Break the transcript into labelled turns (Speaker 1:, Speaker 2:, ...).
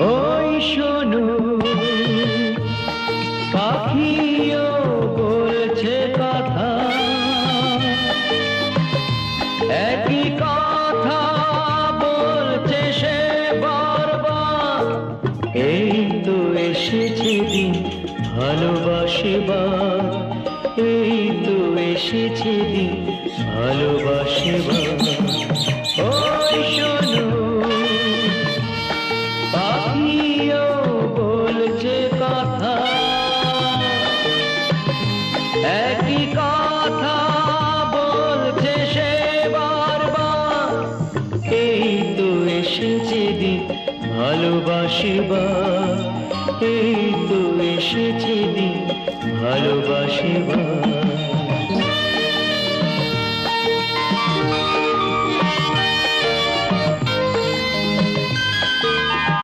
Speaker 1: ওই শোনো, পাখিও বলছে কথা, একই কথা বলছে সে বারবার। এই তো এসেছে দিন ভালোবাসিবার, এই তো এসেছে দিন ভালোবাসিবার। ওই শোনো, পাখিও বলছে কথা, একই কথা বলছে সে বারবার। এই তো এসেছে দিন ভালোবাসিবার, এই তো এসেছে দিন ভালোবাসিবার।